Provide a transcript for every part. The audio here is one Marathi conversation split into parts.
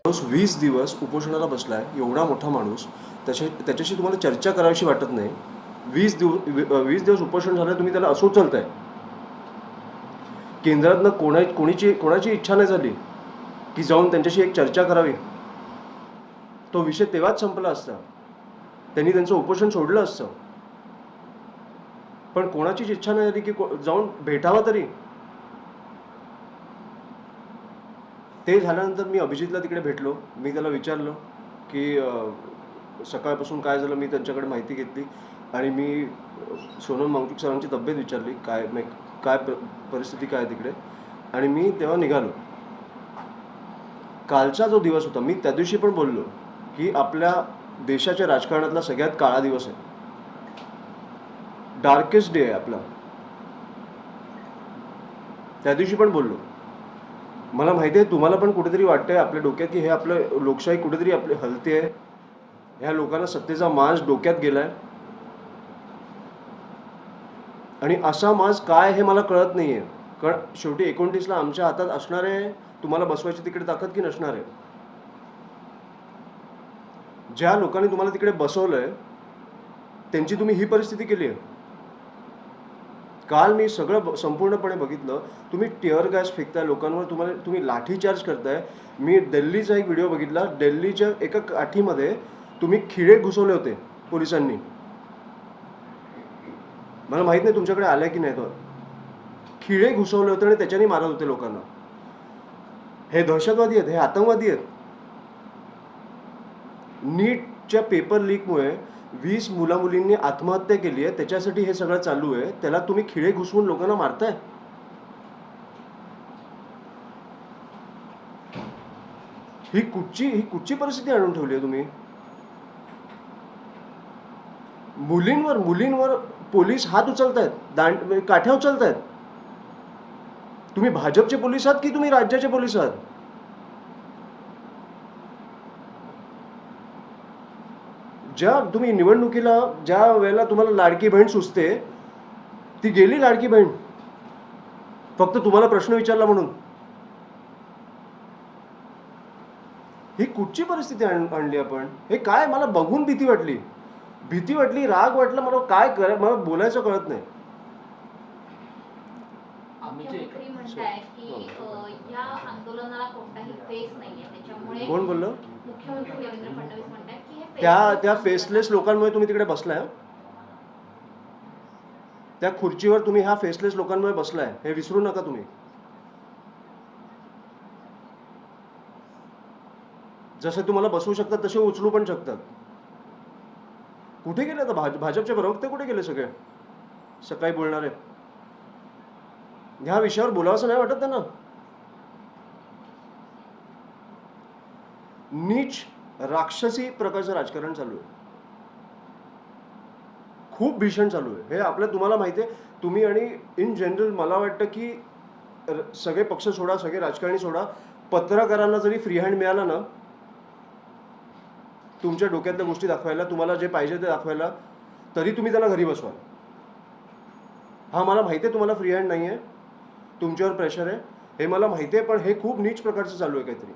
माणूस 20 दिवस उपोषणाला बसलाय, एवढा मोठा माणूस, त्याच्याशी तुम्हाला चर्चा करावीशी वाटत नाही. 20 दिवस उपोषण झालं, तुम्ही त्याला असं उचलताय. केंद्रातनं कोणाची इच्छा नाही झाली की जाऊन त्यांच्याशी एक चर्चा करावी. तो विषय तेव्हाच संपला असता, त्यांनी त्यांचं उपोषण सोडलं असतं. पण कोणाचीच इच्छा नाही झाली की जाऊन भेटावा तरी. ते झाल्यानंतर मी अभिजितला तिकडे भेटलो. मी त्याला विचारलं की सकाळपासून काय झालं. मी त्यांच्याकडे माहिती घेतली आणि मी सोनम वांगचुक सरांची तब्येत विचारली, काय परिस्थिती काय तिकडे, आणि मी तेव्हा निघालो. कालचा जो दिवस होता, मी त्या दिवशी पण बोललो की आपल्या देशाच्या राजकारणातला सगळ्यात काळा दिवस आहे, डार्केस्ट डे आहे आपला. त्या दिवशी पण बोललो. मला माहिती आहे तुम्हाला पण कुठेतरी वाटतंय आपल्या डोक्यात की हे आपलं लोकशाही कुठेतरी आपली हलते आहे, ह्या लोकांना सत्तेचा माज डोक्यात गेलाय. आणि असा माज काय हे मला कळत नाहीये. कारण शेवटी 29ला आमच्या हातात असणार आहे तुम्हाला बसवायची तिकडे ताकद की नसणार आहे. ज्या लोकांनी तुम्हाला तिकडे बसवलंय त्यांची तुम्ही ही परिस्थिती केली आहे. काल मी सगळं संपूर्णपणे बघितलं. तुम्ही टिअर गॅस फेकताय लोकांवर, तुम्ही लाठीचार्ज करताय. मी दिल्लीचा एक व्हिडिओ बघितला. दिल्लीच्या एका काठीमध्ये तुम्ही खिळे घुसवले होते पोलिसांनी. मला माहित नाही तुमच्याकडे आलाय की नाही. तो खिळे घुसवले होते आणि त्याच्याने मारत होते लोकांना. हे दहशतवादी आहेत, हे आतंकवादी आहेत. नीटच्या पेपर लीकमुळे 20 मुला मुलींनी आत्महत्या केली आहे. त्याच्यासाठी हे सगळं चालू आहे. त्याला तुम्ही खिळे घुसवून लोकांना मारताय. ही कुठची परिस्थिती आणून ठेवली आहे तुम्ही. मुलींवर पोलीस हात उचलतायत, काठ्या उचलतायत. तुम्ही भाजपचे पोलीस आहात की तुम्ही राज्याचे पोलीस आहात. ज्या तुम्ही निवडणुकीला ज्या वेळेला तुम्हाला लाडकी बहीण सुचते, ती गेली लाडकी बहीण फक्त तुम्हाला प्रश्न विचारला म्हणून. ही कुठची परिस्थिती आणली आपण. हे काय, मला बघून भीती वाटली, राग वाटला. मला बोलायचं कळत नाही. मुख्यमंत्री म्हणताय की या आंदोलनाला कोणताही फेस नाहीये, त्याच्यामुळे कोण बोललं. मुख्यमंत्री देवेंद्र फडणवीस म्हणतात की हे त्या फेसलेस लोकांमुळे तुम्ही तिकडे बसलाय. त्या खुर्चीवर तुम्ही ह्या फेसलेस लोकांमुळे बसलाय, हे विसरू नका तुम्ही. जसे तुम्हाला बसवू शकतात तसे उचलू पण शकतात. कुठे गेले आता भाजपचे प्रवक्ते, कुठे गेले सगळे सकाळी बोलणारे. ह्या विषयावर बोलावंसं नाही वाटत त्यांना. नीच राक्षसी प्रकारचं राजकारण चालू आहे, खूप भीषण चालू आहे. हे तुम्हाला माहिती आहे. तुम्ही आणि इन जनरल मला वाटतं की सगळे पक्ष सोडा, सगळे राजकारणी सोडा, पत्रकारांना जरी फ्री हँड मिळाला ना तुमच्या डोक्यातल्या गोष्टी दाखवायला, तुम्हाला जे पाहिजे ते दाखवायला, तरी तुम्ही त्याला घरी बसवा. हा मला माहिती आहे तुम्हाला फ्री हँड नाही आहे, तुमच्यावर प्रेशर आहे, हे मला माहिती आहे. पण हे खूप नीच प्रकारचं चालू आहे काहीतरी.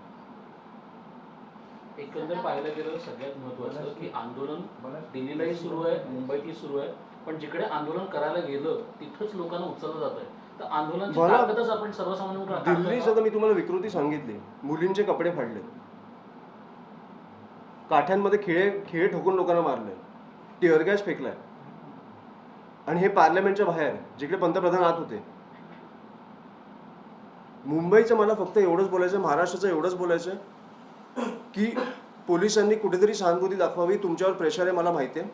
एकंदर पाहायला गेलं सगळ्यात महत्त्वाचं की आंदोलन दिल्लीलाही सुरू आहे, मुंबईतही सुरू आहे. पण जिकडे आंदोलन करायला गेलं तिथंच लोकांना उचललं जात आहे. तर आंदोलनाची ताकदच आपण सर्वसामान्य दिल्लीचं तर मी तुम्हाला विकृती सांगितली. मुलींचे कपडे फाडले, काठ्यांमध्ये खिळे ठोकून लोकांना मारले, टिअर गॅस फेकलाय. आणि हे पार्लमेंटच्या बाहेर जिकडे पंतप्रधान आत होते. मुंबईचं मला फक्त एवढंच बोलायचं, महाराष्ट्राचं एवढंच बोलायचं की पोलिसांनी कुठेतरी सहानुभूती दाखवावी. तुमच्यावर प्रेशर आहे मला माहिती आहे.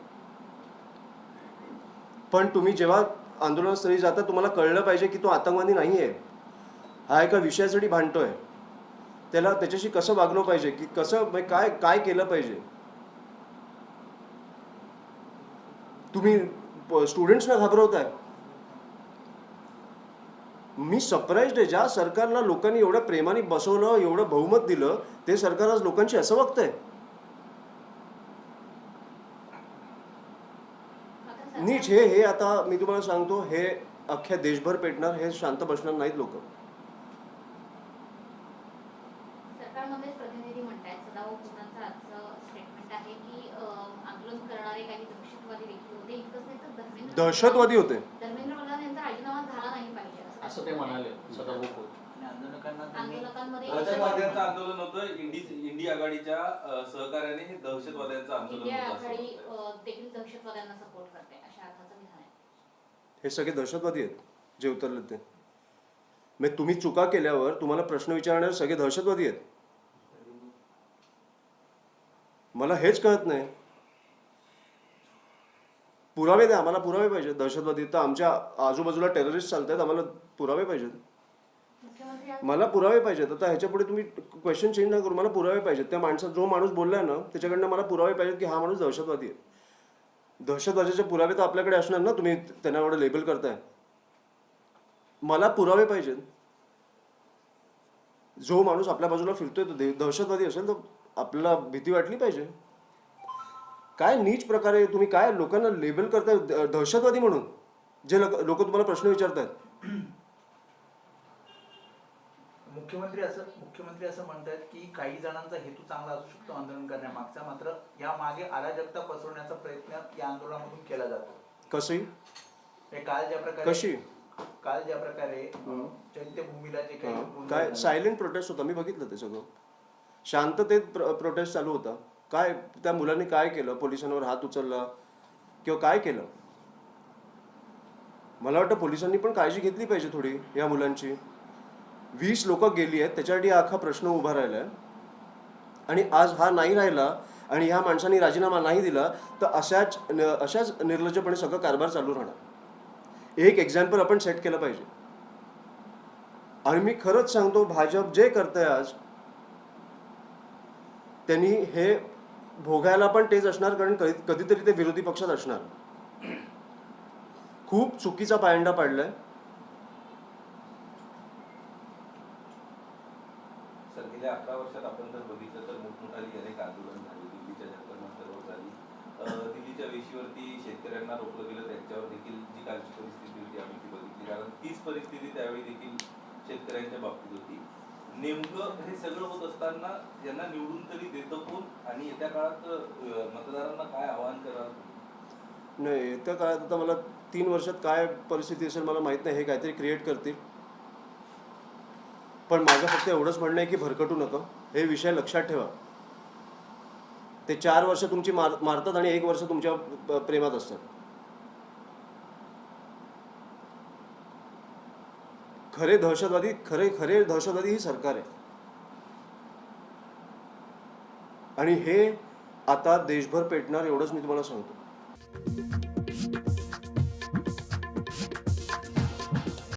पण तुम्ही जेव्हा आंदोलनस्थळी जाता तुम्हाला कळलं पाहिजे की तो आतंकवादी नाही आहे. हा एका विषयासाठी भांडतोय. त्याच्याशी कसं वागलं पाहिजे, की कसं काय केलं पाहिजे. तुम्ही स्टुडंट्सना घाबरवताय. मी सरप्राईज्ड आहे. ज्या सरकारला लोकांनी एवढ्या प्रेमाने बसवलं, एवढं बहुमत दिलं, ते सरकार आज लोकांशी असं वागतंय. नीच हे आता मी तुम्हाला सांगतो, हे अख्ख्या देशभर पेटणार. हे शांत बसणार नाहीत लोक. सरकारमधलेच प्रतिनिधी म्हणतायत, सदाभाऊ खोतांचं आजचं स्टेटमेंट आहे की आंदोलन करणारे काही दहशतवादी देखील होते. इतकंच नाही तर दहशतवादी होते. धर्मेंद्र प्रधान यांचा राजीनामा झाला नाही पाहिजे असं ते म्हणाले सदाभाऊ खोत. आंदोलकांमध्ये दहशतवाद्यांचं आंदोलन होतं. इंडी आघाडीच्या सहकार्याने हे दहशतवाद्यांचं आंदोलन इंडिया होतं असं आघाडी म्हणतात. देखील दहशतवाद्यांना सपोर्ट करते अशा अर्थाचं विधान आहे. हे सगळे दहशतवादी आहेत जे उतरले ते. म्हणजे तुम्ही चुका केल्यावर तुम्हाला प्रश्न विचारणारे सगळे दहशतवादी आहेत. मला हेच कळत नाही. पुरावे द्या, आम्हाला पुरावे पाहिजे. दहशतवादी तर आमच्या आजूबाजूला टेररिस्ट चालतात, आम्हाला पुरावे पाहिजेत. मुख्यमंत्री आज मला पुरावे पाहिजेत. आता ह्याच्या पुढे तुम्ही क्वेश्चन चेंज नका करू. मला पुरावे पाहिजेत. त्या जो माणूस बोललाय ना त्याच्याकडनं मला पुरावे पाहिजेत की हा माणूस दहशतवादी आहे. दहशतवादाचे पुरावे तर आपल्याकडे असणार ना. तुम्ही त्यांना एवढं लेबल करताय. मला पुरावे पाहिजेत. जो माणूस आपल्या बाजूला फिरतोय तो दहशतवादी असेल तर आपल्याला भीती वाटली पाहिजे. काय नीच प्रकारे तुम्ही काय लोकांना लेबल करताय दहशतवादी म्हणून, जे लोक तुम्हाला प्रश्न विचारतायत. मुख्यमंत्री असं म्हणतात की काही जणांचा हेतू चांगला असू शकतो आंदोलन करण्यामागचा, मात्र या मागे अराजकता पसरवण्याचा प्रयत्न या आंदोलनामधून केला जातो. कशी काल ज्या प्रकारे चैत्यभूमीला जे काही काय सायलेंट प्रोटेस्ट होता. मी बघितलं ते सगळं. शांततेत प्रोटेस्ट चालू होता. काय त्या मुलांनी काय केलं? पोलिसांवर हात उचलला किंवा काय केलं? मला वाटतं पोलिसांनी पण काळजी घेतली पाहिजे थोडी या मुलांची. 20 लोक गेली आहेत त्याच्यासाठी हा अख्खा प्रश्न उभा राहिलाय. आणि आज हा नाही राहिला आणि ह्या माणसांनी राजीनामा नाही दिला तर अशाच निर्लज्जपणे सगळं कारभार चालू राहणार. एक एक्झाम्पल आपण सेट केलं पाहिजे. आणि मी खरंच सांगतो, भाजप जे करतंय आज त्यांनी हे भोगायला पण तेच असणार, कारण कधीतरी ते विरोधी पक्षात असणार. खूप चुकीचा पायंडा पाडलाय. सर गेल्या 11 वर्षात आपण जर बघितलं तर मोठमोठाली अनेक आंदोलन झाली. दिल्लीच्या जंतर मंतरवर झाली. दिल्लीच्या वेशीवरती शेतकऱ्यांना रोखलं गेलं. त्यांच्यावर देखील जी कालची परिस्थिती होती आम्ही ती बघितली, कारण तीच परिस्थिती त्यावेळी देखील शेतकऱ्यांच्या बाबतीत होती. नेमकं हे सगळं होत असताना यांना निवडून तरी देतं कोण आणि येत्या काळात मतदारांना काय आवाहन करावं? नाही, येत्या काळात आता मला 3 वर्षात काय परिस्थिती असेल मला माहित नाही. हे काहीतरी क्रिएट करतील. पण माझं फक्त एवढंच म्हणणं आहे की भरकटू नका. हे विषय लक्षात ठेवा. ते 4 वर्ष तुमची मारतात आणि 1 वर्ष तुमच्या प्रेमात असतात. खरे दहशतवादी ही सरकार आहे. आणि हे आता देशभर पेटणार एवढंच मी तुम्हाला सांगतो.